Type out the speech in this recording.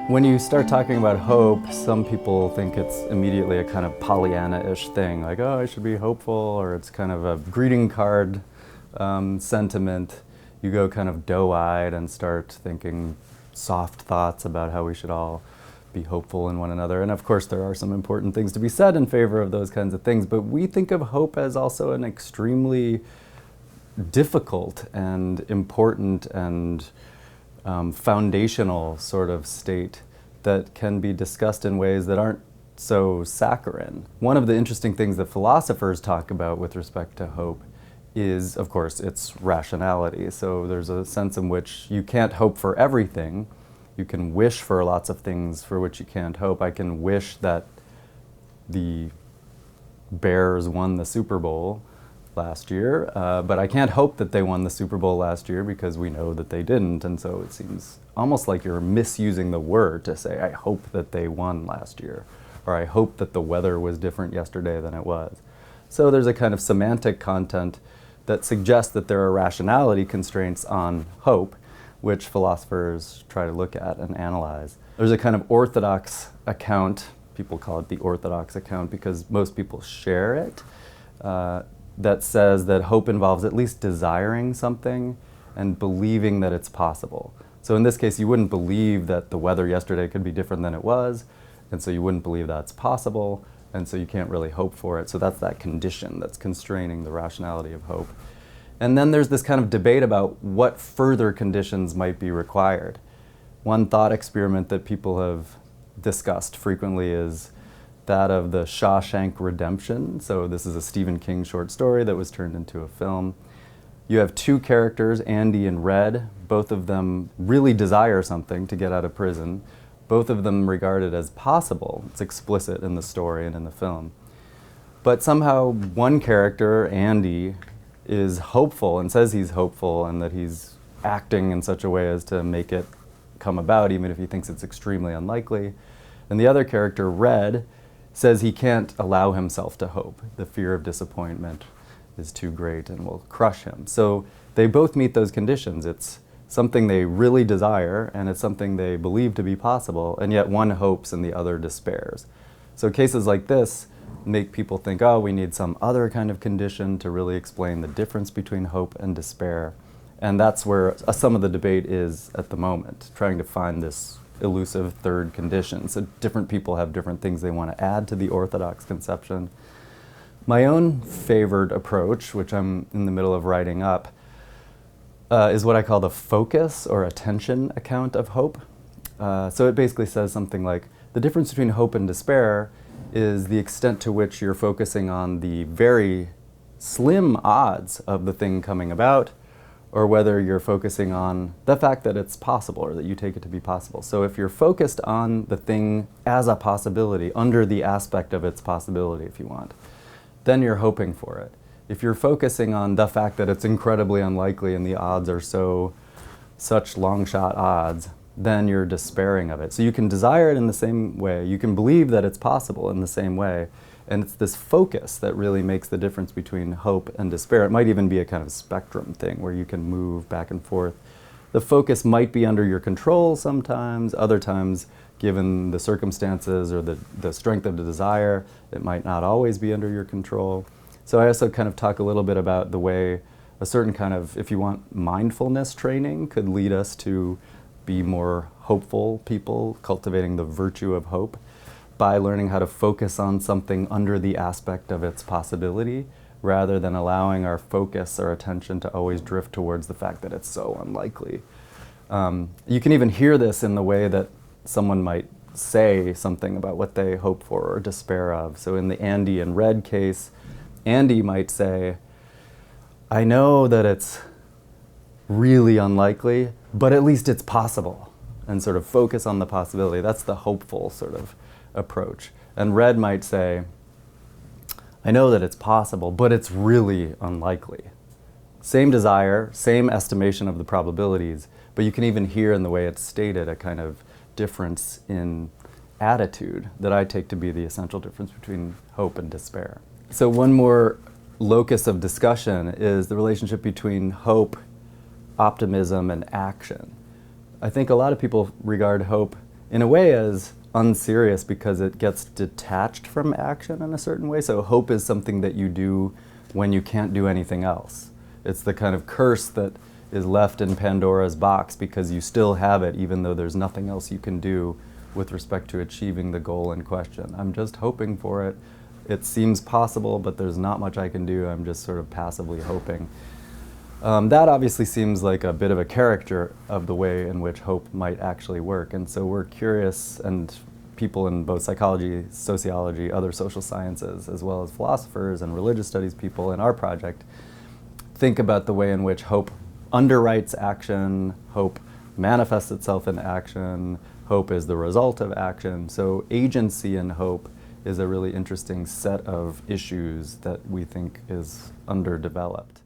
When you start talking about hope, some people think it's immediately a kind of Pollyanna-ish thing, like, oh, I should be hopeful, or it's kind of a greeting card sentiment. You go kind of doe-eyed and start thinking soft thoughts about how we should all be hopeful in one another. And of course, there are some important things to be said in favor of those kinds of things, but we think of hope as also an extremely difficult and important and foundational sort of state that can be discussed in ways that aren't so saccharine. One of the interesting things that philosophers talk about with respect to hope is, of course, its rationality. So there's a sense in which you can't hope for everything. You can wish for lots of things for which you can't hope. I can wish that the Bears won the Super Bowl last year, but I can't hope that they won the Super Bowl last year because we know that they didn't, and so it seems almost like you're misusing the word to say, I hope that they won last year, or I hope that the weather was different yesterday than it was. So there's a kind of semantic content that suggests that there are rationality constraints on hope, which philosophers try to look at and analyze. There's a kind of orthodox account, people call it the orthodox account because most people share it, that says that hope involves at least desiring something and believing that it's possible. So in this case, you wouldn't believe that the weather yesterday could be different than it was, and so you wouldn't believe that's possible, and so you can't really hope for it. So that's that condition that's constraining the rationality of hope. And then there's this kind of debate about what further conditions might be required. One thought experiment that people have discussed frequently is that of the Shawshank Redemption. So this is a Stephen King short story that was turned into a film. You have two characters, Andy and Red. Both of them really desire something to get out of prison. Both of them regard it as possible. It's explicit in the story and in the film. But somehow one character, Andy, is hopeful and says he's hopeful and that he's acting in such a way as to make it come about, even if he thinks it's extremely unlikely. And the other character, Red, says he can't allow himself to hope. The fear of disappointment is too great and will crush him. So they both meet those conditions. It's something they really desire and it's something they believe to be possible, and yet one hopes and the other despairs. So cases like this make people think, oh, we need some other kind of condition to really explain the difference between hope and despair. And that's where some of the debate is at the moment, trying to find this elusive third condition. So different people have different things they want to add to the orthodox conception. My own favored approach, which I'm in the middle of writing up, is what I call the focus or attention account of hope. So it basically says something like, the difference between hope and despair is the extent to which you're focusing on the very slim odds of the thing coming about, or whether you're focusing on the fact that it's possible or that you take it to be possible. So if you're focused on the thing as a possibility, under the aspect of its possibility, if you want, then you're hoping for it. If you're focusing on the fact that it's incredibly unlikely and the odds are such long shot odds, then you're despairing of it. So you can desire it in the same way, you can believe that it's possible in the same way, and it's this focus that really makes the difference between hope and despair. It might even be a kind of spectrum thing where you can move back and forth. The focus might be under your control sometimes, other times, given the circumstances or the strength of the desire, it might not always be under your control. So I also kind of talk a little bit about the way a certain kind of, if you want, mindfulness training could lead us to be more hopeful people, cultivating the virtue of hope, by learning how to focus on something under the aspect of its possibility, rather than allowing our focus or attention to always drift towards the fact that it's so unlikely. You can even hear this in the way that someone might say something about what they hope for or despair of. So in the Andy and Red case, Andy might say, I know that it's really unlikely, but at least it's possible, and sort of focus on the possibility. That's the hopeful sort of approach. And Red might say, I know that it's possible, but it's really unlikely. Same desire, same estimation of the probabilities, but you can even hear in the way it's stated a kind of difference in attitude that I take to be the essential difference between hope and despair. So one more locus of discussion is the relationship between hope, optimism, and action. I think a lot of people regard hope in a way as unserious because it gets detached from action in a certain way. So hope is something that you do when you can't do anything else. It's the kind of curse that is left in Pandora's box because you still have it even though there's nothing else you can do with respect to achieving the goal in question. I'm just hoping for it. It seems possible, but there's not much I can do. I'm just sort of passively hoping. That obviously seems like a bit of a caricature of the way in which hope might actually work. And so we're curious, and people in both psychology, sociology, other social sciences, as well as philosophers and religious studies people in our project, think about the way in which hope underwrites action, hope manifests itself in action, hope is the result of action. So agency and hope is a really interesting set of issues that we think is underdeveloped.